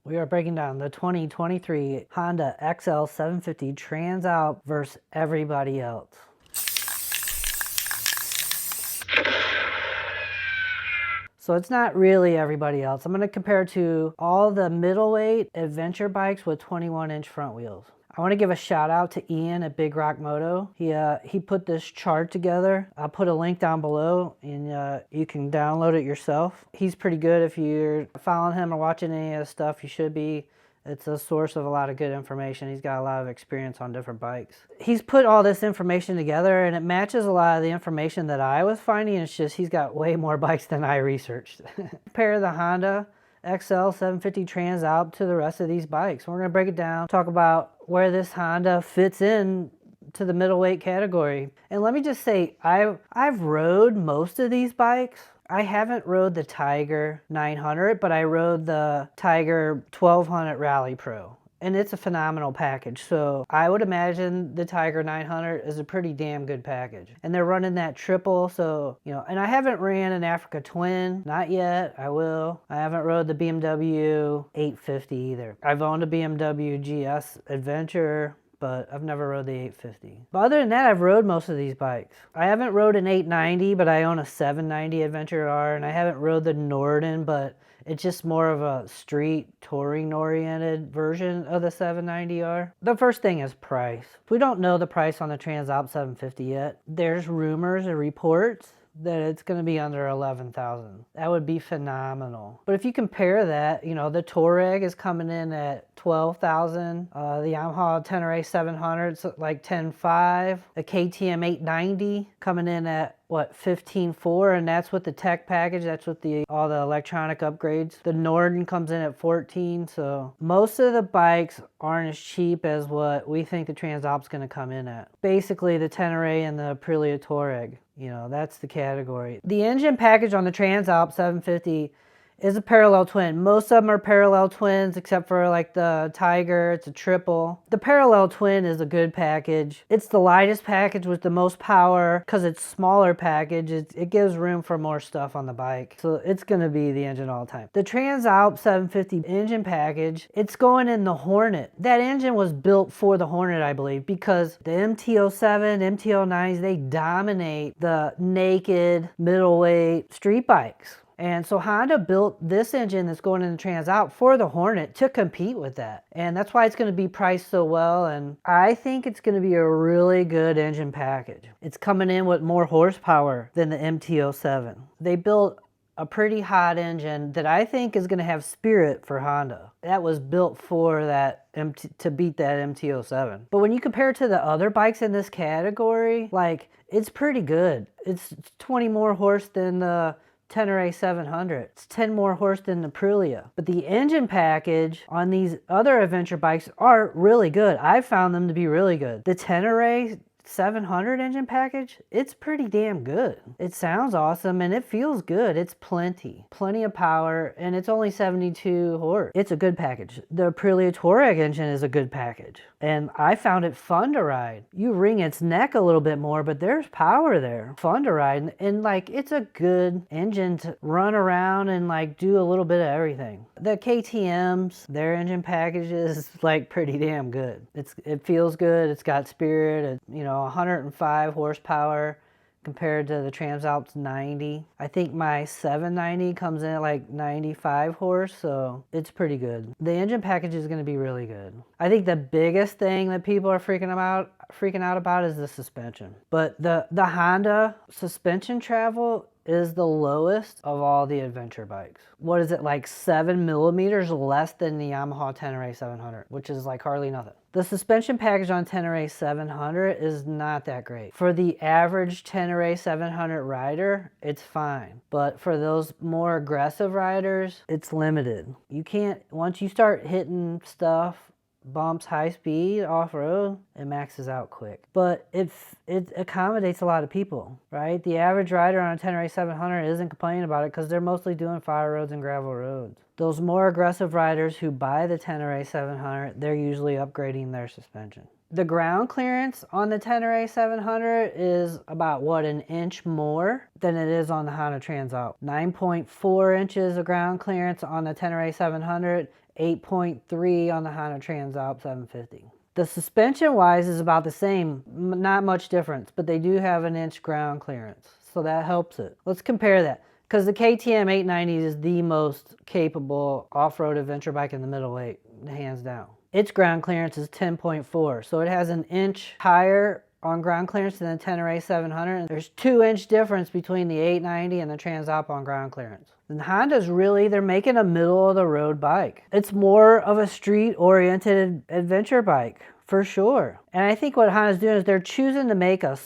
We are breaking down the 2023 Honda XL750 Transalp versus everybody else. So it's not really everybody else. I'm going to compare it to all the middleweight adventure bikes with 21-inch front wheels. I want to give a shout out to Ian at Big Rock Moto. He put this chart together. I'll put a link down below and you can download it yourself. He's pretty good. If you're following him or watching any of his stuff, you should be. It's a source of a lot of good information. He's got a lot of experience on different bikes. He's put all this information together and it matches a lot of the information that I was finding. It's just he's got way more bikes than I researched. Compare the Honda XL750 Transalp to the rest of these bikes. We're going to break it down, talk about where this Honda fits in to the middleweight category. And let me just say, I've rode most of these bikes. I haven't rode the Tiger 900, but I rode the Tiger 1200 Rally Pro. And it's a phenomenal package. So I would imagine the Tiger 900 is a pretty damn good package. And they're running that triple, so, you know, and I haven't ran an Africa Twin, not yet, I will. I haven't rode the BMW 850 either. I've owned a BMW GS Adventure, but I've never rode the 850. But other than that, I've rode most of these bikes. I haven't rode an 890, but I own a 790 Adventure R, and I haven't rode the Norden, but it's just more of a street touring-oriented version of the 790R. The first thing is price. We don't know the price on the Transalp 750 yet. There's rumors and reports that it's going to be under 11,000. That would be phenomenal. But if you compare that, you know, the Touareg is coming in at 12,000. The Yamaha Tenere 700 is like 10.5. The KTM 890 coming in at what, 15.4, and that's with the tech package. That's with all the electronic upgrades. The Norden comes in at 14. So most of the bikes aren't as cheap as what we think the Transalp's going to come in at. Basically the Tenere and the Aprilia Touareg. You know, that's the category. The engine package on the Transalp 750 is a parallel twin. Most of them are parallel twins except for like the Tiger, it's a triple. The parallel twin is a good package. It's the lightest package with the most power because it's smaller package. It gives room for more stuff on the bike. So it's gonna be the engine all the time. The Transalp 750 engine package, it's going in the Hornet. That engine was built for the Hornet, I believe, because the MT-07, MT-09s, they dominate the naked middleweight street bikes. And so Honda built this engine that's going in the Transalp for the Hornet to compete with that. And that's why it's going to be priced so well. And I think it's going to be a really good engine package. It's coming in with more horsepower than the MT-07. They built a pretty hot engine that I think is going to have spirit for Honda. That was built for that to beat that MT-07. But when you compare it to the other bikes in this category, like, it's pretty good. It's 20 more horse than the Tenere 700. It's 10 more horse than the Aprilia. But the engine package on these other adventure bikes are really good. I found them to be really good. The Tenere 700 engine package, it's pretty damn good. It sounds awesome and it feels good. It's plenty of power, and it's only 72 horse. It's a good package. The Aprilia Touareg engine is a good package, and I found it fun to ride. You wring its neck a little bit more, but there's power there. Fun to ride, and like, it's a good engine to run around and like do a little bit of everything. The KTM's, their engine package is like pretty damn good. It feels good. It's got spirit. You know, 105 horsepower compared to the Transalp's 90. I think my 790 comes in at like 95 horse, so it's pretty good. The engine package is going to be really good. I think the biggest thing that people are freaking out about is the suspension. But the Honda suspension travel is the lowest of all the adventure bikes. What is it, like 7 millimeters less than the Yamaha Tenere 700, which is like hardly nothing. The suspension package on Tenere 700 is not that great. For the average Tenere 700 rider, it's fine. But for those more aggressive riders, it's limited. You can't, once you start hitting stuff, bumps, high speed, off-road, it maxes out quick. But it accommodates a lot of people, right? The average rider on a Tenere 700 isn't complaining about it because they're mostly doing fire roads and gravel roads. Those more aggressive riders who buy the Tenere 700, they're usually upgrading their suspension. The ground clearance on the Tenere 700 is about, what, an inch more than it is on the Honda Transalp. 9.4 inches of ground clearance on the Tenere 700, 8.3 on the Honda Transalp 750. The suspension wise is about the same, not much difference, but they do have an inch ground clearance, so that helps it. Let's compare that, because the KTM 890 is the most capable off-road adventure bike in the middleweight, hands down. Its ground clearance is 10.4, so it has an inch higher on ground clearance than the Tenere 700. There's 2-inch difference between the 890 and the Transalp on ground clearance. And Honda's really, they're making a middle of the road bike. It's more of a street oriented adventure bike for sure. And I think what Honda's doing is they're choosing to make a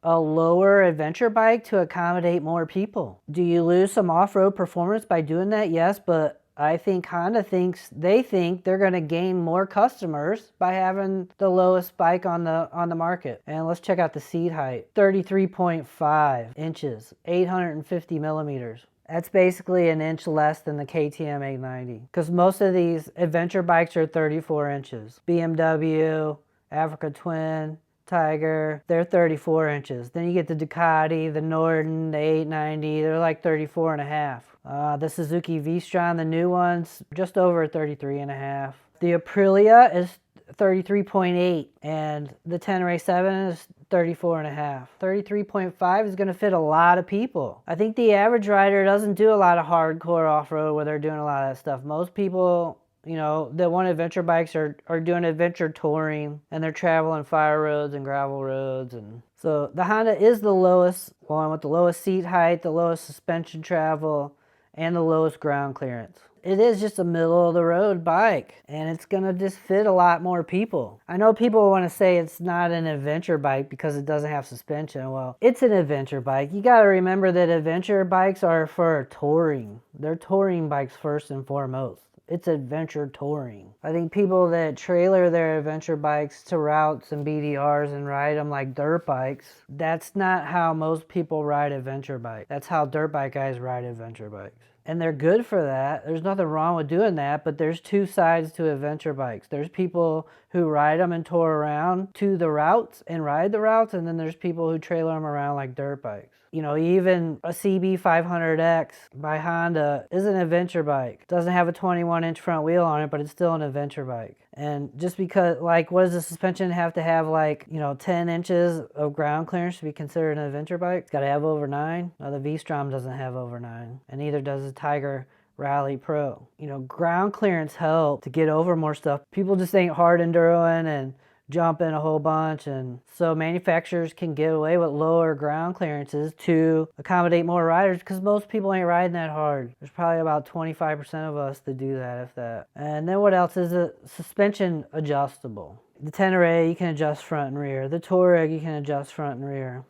lower adventure bike to accommodate more people. Do you lose some off-road performance by doing that? Yes, but I think Honda thinks they're going to gain more customers by having the lowest bike on the market. And let's check out the seat height. 33.5 inches, 850 millimeters. That's basically an inch less than the KTM 890, because most of these adventure bikes are 34 inches. BMW, Africa Twin, Tiger, they're 34 inches. Then you get the Ducati, the Norden, the 890, they're like 34 and a half. The Suzuki V-Strom, the new ones, just over 33 and a half. The Aprilia is 33.8, and the Tenere 7 is 34 and a half. 33.5 is going to fit a lot of people. I think the average rider doesn't do a lot of hardcore off-road where they're doing a lot of that stuff. Most people, you know, that want adventure bikes are doing adventure touring, and they're traveling fire roads and gravel roads. And so the Honda is the lowest one with the lowest seat height, the lowest suspension travel, and the lowest ground clearance. It is just a middle of the road bike, and it's gonna just fit a lot more people. I know people want to say it's not an adventure bike because it doesn't have suspension. Well, it's an adventure bike. You gotta remember that adventure bikes are for touring. They're touring bikes first and foremost. It's adventure touring. I think people that trailer their adventure bikes to routes and BDRs and ride them like dirt bikes, that's not how most people ride adventure bikes. That's how dirt bike guys ride adventure bikes. And they're good for that. There's nothing wrong with doing that, but there's two sides to adventure bikes. There's people who ride them and tour around to the routes and ride the routes, and then there's people who trailer them around like dirt bikes. You know, even a CB500X by Honda is an adventure bike. Doesn't have a 21-inch front wheel on it, but it's still an adventure bike. And just because, like, what does the suspension have to have, like, you know, 10 inches of ground clearance to be considered an adventure bike? It's got to have over 9. Now, the V-Strom doesn't have over 9, and neither does the Tiger Rally Pro. You know, ground clearance helps to get over more stuff. People just ain't hard enduroing and jumping a whole bunch, and so manufacturers can get away with lower ground clearances to accommodate more riders, because most people ain't riding that hard. There's probably about 25% of us that do that, if that. And then what else is it? Suspension adjustable. The Tenere, you can adjust front and rear. The Touareg, you can adjust front and rear.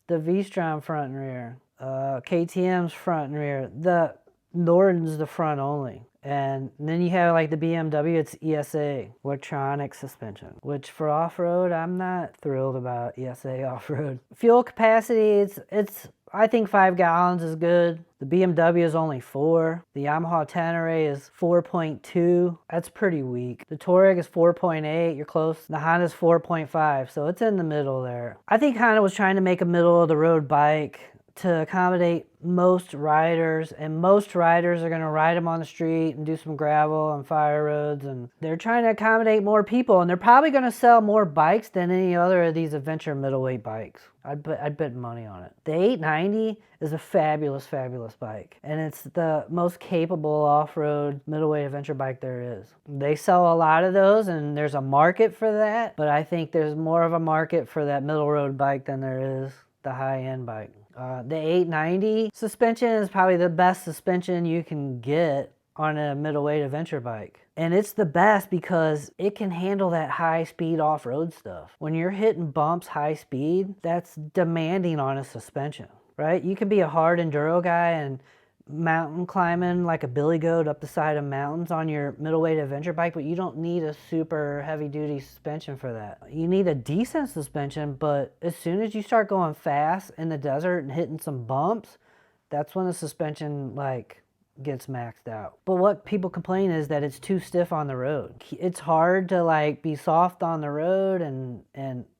The V-Strom front and rear. KTM's front and rear. The Norden's the front only. And then you have like the BMW, it's ESA, electronic suspension, which for off-road, I'm not thrilled about ESA off-road. Fuel capacity, it's I think 5 gallons is good. The BMW is only 4. The Yamaha Tenere is 4.2. That's pretty weak. The Touareg is 4.8. You're close. The Honda's 4.5, so it's in the middle there. I think Honda was trying to make a middle-of-the-road bike to accommodate most riders, and most riders are going to ride them on the street and do some gravel and fire roads, and they're trying to accommodate more people, and they're probably going to sell more bikes than any other of these adventure middleweight bikes. I'd bet money on it. The 890 is a fabulous, fabulous bike, and it's the most capable off-road middleweight adventure bike there is. They sell a lot of those, and there's a market for that, but I think there's more of a market for that middle road bike than there is the high-end bike. The 890 suspension is probably the best suspension you can get on a middleweight adventure bike. And it's the best because it can handle that high speed off-road stuff. When you're hitting bumps high speed, that's demanding on a suspension, right? You can be a hard enduro guy and mountain climbing like a billy goat up the side of mountains on your middleweight adventure bike, but you don't need a super heavy duty suspension for that. You need a decent suspension, but as soon as you start going fast in the desert and hitting some bumps, that's when the suspension like gets maxed out. But what people complain is that it's too stiff on the road. It's hard to like be soft on the road and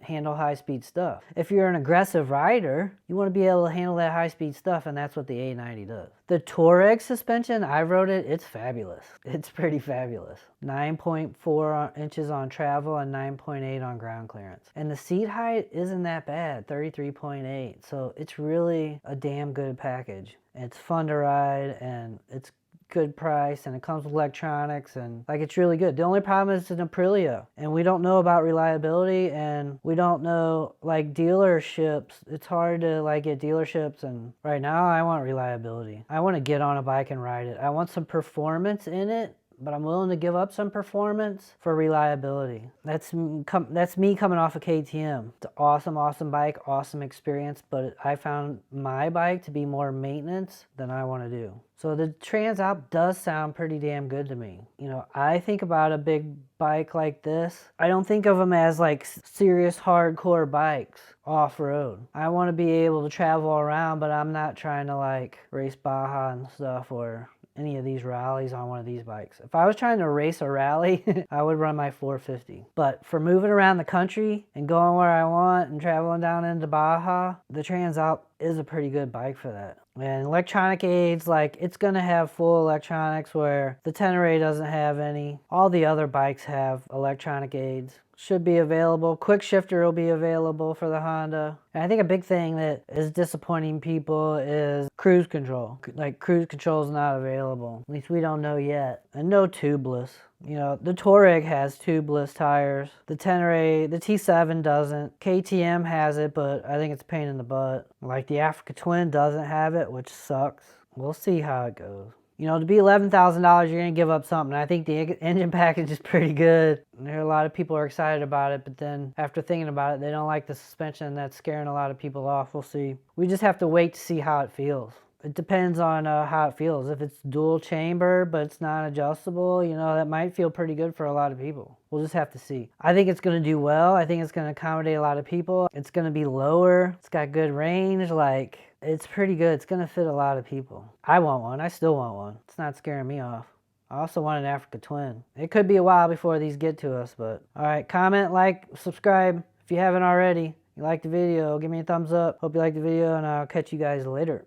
handle high speed stuff. If you're an aggressive rider, you want to be able to handle that high speed stuff, and that's what the A90 does. The Touareg suspension, I rode it, it's fabulous. It's pretty fabulous. 9.4 inches on travel and 9.8 on ground clearance. And the seat height isn't that bad, 33.8. So it's really a damn good package. It's fun to ride, and it's good price, and it comes with electronics, and like it's really good. The only problem is it's an Aprilia, and we don't know about reliability, and we don't know like dealerships. It's hard to like get dealerships, and right now I want reliability. I want to get on a bike and ride it. I want some performance in it, but I'm willing to give up some performance for reliability. That's me coming off of KTM. It's an awesome bike, awesome experience, but I found my bike to be more maintenance than I want to do. So the Transalp does sound pretty damn good to me. You know, I think about a big bike like this, I don't think of them as like serious hardcore bikes off-road. I want to be able to travel around, but I'm not trying to like race Baja and stuff or any of these rallies on one of these bikes. If I was trying to race a rally, I would run my 450. But for moving around the country and going where I want and traveling down into Baja, the Transalp is a pretty good bike for that. And electronic aids, like it's gonna have full electronics where the Tenere doesn't have any. All the other bikes have electronic aids. Should be available. Quick shifter will be available for the Honda. And I think a big thing that is disappointing people is cruise control. Like cruise control is not available. At least we don't know yet. And no tubeless. You know, the Touareg has tubeless tires. The Tenere, the T7 doesn't. KTM has it, but I think it's a pain in the butt. Like the Africa Twin doesn't have it, which sucks. We'll see how it goes. You know, to be $11,000, you're going to give up something. I think the engine package is pretty good. There are a lot of people are excited about it, but then after thinking about it, they don't like the suspension. That's scaring a lot of people off. We'll see. We just have to wait to see how it feels. It depends on how it feels. If it's dual chamber, but it's not adjustable, you know, that might feel pretty good for a lot of people. We'll just have to see. I think it's going to do well. I think it's going to accommodate a lot of people. It's going to be lower. It's got good range. Like, it's pretty good. It's going to fit a lot of people. I want one. I still want one. It's not scaring me off. I also want an Africa Twin. It could be a while before these get to us, but all right, comment, like, subscribe if you haven't already. You liked the video, give me a thumbs up. Hope you liked the video, and I'll catch you guys later.